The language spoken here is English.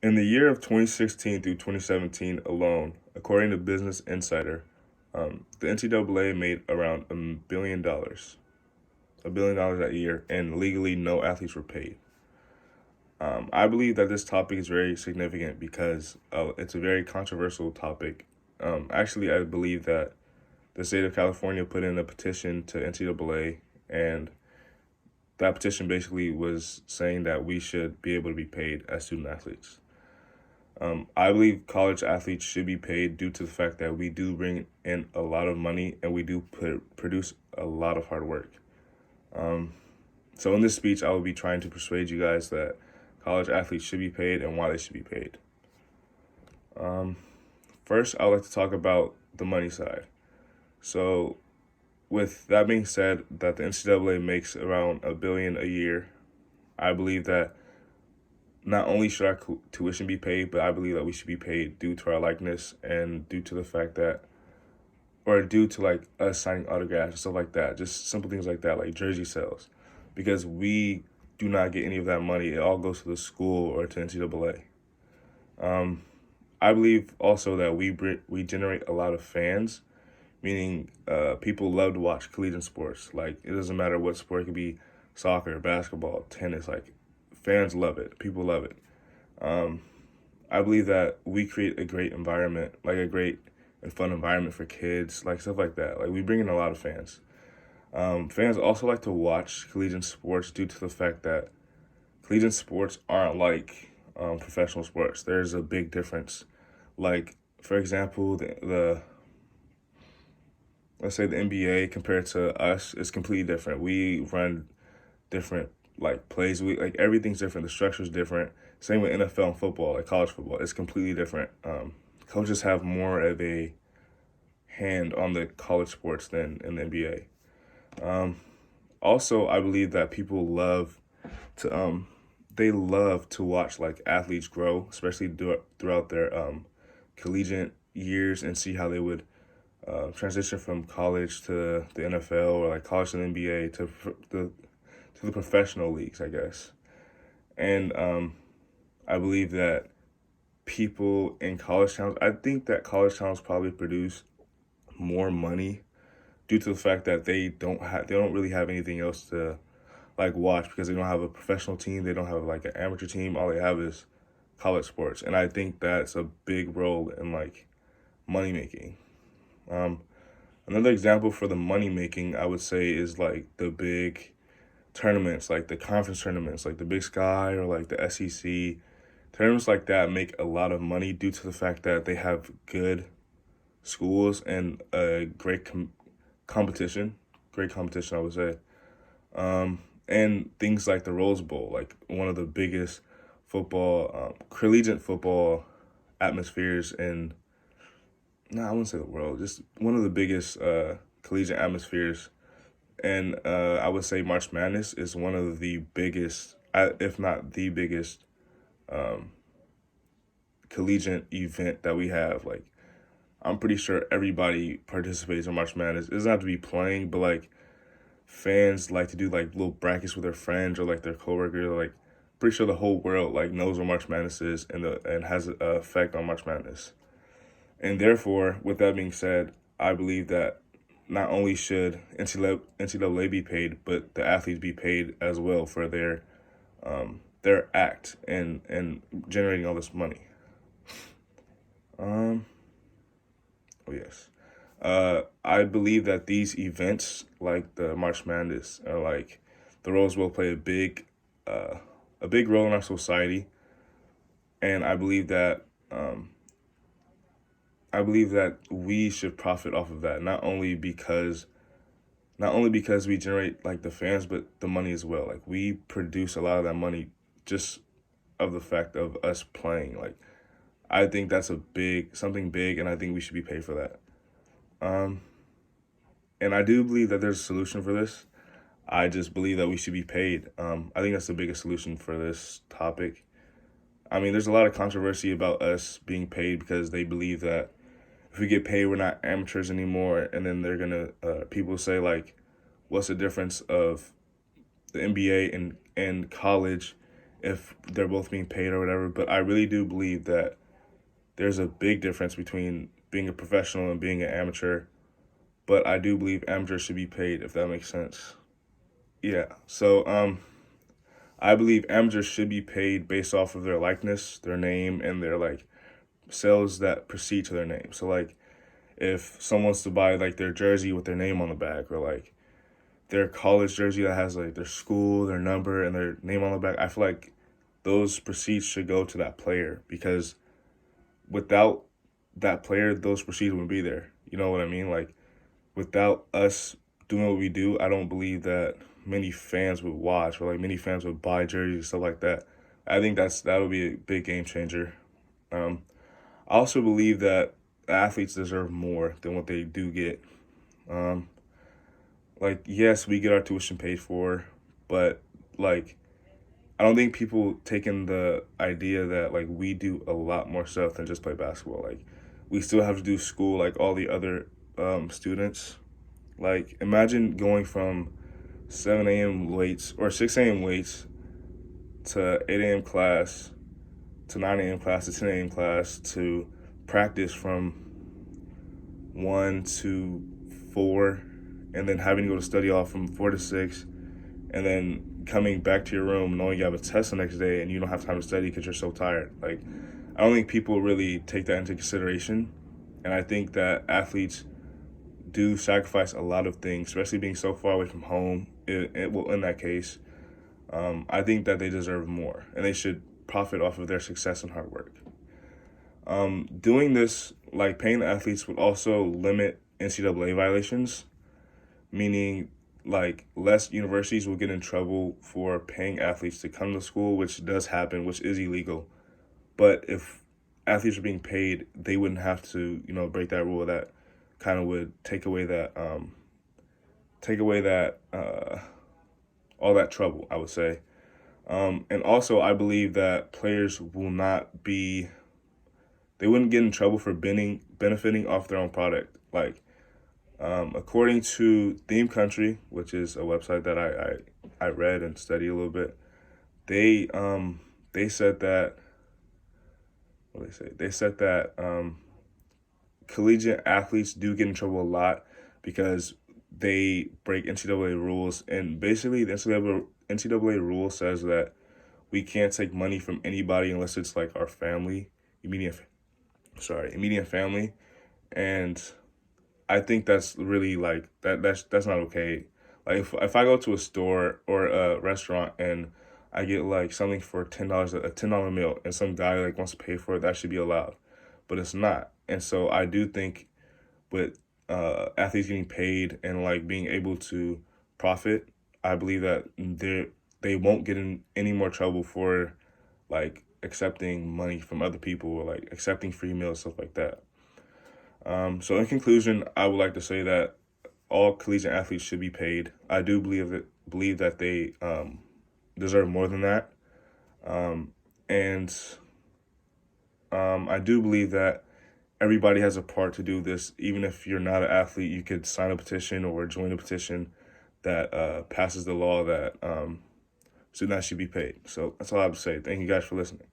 In the year of 2016 through 2017 alone, according to Business Insider, the NCAA made around $1 billion that year, and legally no athletes were paid. I believe that this topic is very significant because it's a very controversial topic. Actually, I believe that the state of California put in a petition to NCAA, and that petition basically was saying that we should be able to be paid as student athletes. I believe college athletes should be paid due to the fact that we do bring in a lot of money and we do produce a lot of hard work. So in this speech, I will be trying to persuade you guys that college athletes should be paid and why they should be paid. First, I would like to talk about the money side. So with that being said, that the NCAA makes around $1 billion a year, I believe that not only should our tuition be paid, but I believe that we should be paid due to our likeness and due to the fact that, or due to like us signing autographs and stuff like that, just simple things like that, like jersey sales, because we do not get any of that money. It all goes to the school or to NCAA. I believe also that we generate a lot of fans, meaning people love to watch collegiate sports. Like, it doesn't matter what sport, it could be soccer, basketball, tennis, like fans love it. People love it. I believe that we create a great environment, like a great and fun environment for kids, like stuff like that. Like, we bring in a lot of fans. Fans also like to watch collegiate sports due to the fact that collegiate sports aren't like professional sports. There's a big difference. Like, for example, the let's say the NBA compared to us is completely different. We run different like plays. We like everything's different. The structure's different. Same with NFL and football, like college football. It's completely different. Coaches have more of a hand on the college sports than in the NBA. Also, I believe that people love to they love to watch like athletes grow, especially throughout their collegiate years, and see how they would transition from college to the NFL, or like college to the NBA to the professional leagues, I guess. And I believe that people in college towns, I think that college towns probably produce more money due to the fact that they don't really have anything else to like watch, because they don't have a professional team, they don't have like an amateur team, all they have is college sports. And I think that's a big role in like money making. Another example for the money making, I would say, is like the big tournaments, like the conference tournaments, like the Big Sky or like the SEC. Tournaments like that make a lot of money due to the fact that they have good schools and a competition, great competition, I would say. And things like the Rose Bowl, like one of the biggest collegiate football atmospheres in, I wouldn't say the world, just one of the biggest collegiate atmospheres. And I would say March Madness is one of the biggest, if not the biggest, collegiate event that we have. Like, I'm pretty sure everybody participates in March Madness. It doesn't have to be playing, but like fans like to do like little brackets with their friends or like their coworkers. Like, pretty sure the whole world like knows what March Madness is and has an effect on March Madness. And therefore, with that being said, I believe that not only should NCAA be paid, but the athletes be paid as well for their act and generating all this money. Oh yes. I believe that these events like the March Madness or like the Rose Bowl play a big role in our society, and I believe that we should profit off of that. Not only because we generate like the fans, but the money as well. Like, we produce a lot of that money just of the fact of us playing. Like, I think that's something big, and I think we should be paid for that. And I do believe that there's a solution for this. I just believe that we should be paid. I think that's the biggest solution for this topic. I mean, there's a lot of controversy about us being paid because they believe that if we get paid, we're not amateurs anymore. And then they're gonna people say like, what's the difference of the NBA and college if they're both being paid or whatever. But I really do believe that there's a big difference between being a professional and being an amateur. But I do believe amateurs should be paid, if that makes sense. Yeah. So I believe amateurs should be paid based off of their likeness, their name, and their like sales that proceed to their name. So like if someone wants to buy like their jersey with their name on the back, or like their college jersey that has like their school, their number, and their name on the back, I feel like those proceeds should go to that player, because without that player, those proceeds wouldn't be there. You know what I mean? Like without us doing what we do, I don't believe that many fans would watch, or like many fans would buy jerseys and stuff like that. I think that would be a big game changer. Um, I also believe that athletes deserve more than what they do get. Um, like, yes, we get our tuition paid for, but like, I don't think people taking the idea that like we do a lot more stuff than just play basketball. Like, we still have to do school like all the other students. Like, imagine going from 7 a.m. weights or 6 a.m. weights to 8 a.m. class to 9 a.m. class to 10 a.m. class to practice from 1 to 4, and then having to go to study off from 4 to 6, and then coming back to your room knowing you have a test the next day and you don't have time to study because you're so tired. Like, I don't think people really take that into consideration. And I think that athletes do sacrifice a lot of things, especially being so far away from home. Well, in that case, I think that they deserve more, and they should profit off of their success and hard work. Doing this, like paying the athletes, would also limit NCAA violations, meaning like less universities will get in trouble for paying athletes to come to school, which does happen, which is illegal. But if athletes are being paid, they wouldn't have to, break that rule. That kind of would take away that all that trouble, I would say. And also, I believe that players they wouldn't get in trouble for benefiting off their own product. Like, according to Theme Country, which is a website that I read and studied a little bit, they said that, what they say? They said that collegiate athletes do get in trouble a lot because they break NCAA rules, and basically the NCAA rule says that we can't take money from anybody unless it's like our family, immediate family, and I think that's really like that's not okay. Like if I go to a store or a restaurant and I get like something for $10, a $10 meal, and some guy like wants to pay for it, that should be allowed, but it's not. And so I do think with athletes getting paid and like being able to profit, I believe that they won't get in any more trouble for like accepting money from other people, or like accepting free meals, stuff like that. So in conclusion, I would like to say that all collegiate athletes should be paid. I do believe that they deserve more than that, and I do believe that everybody has a part to do this. Even if you're not an athlete, you could sign a petition or join a petition that passes the law that students should be paid. So that's all I have to say. Thank you guys for listening.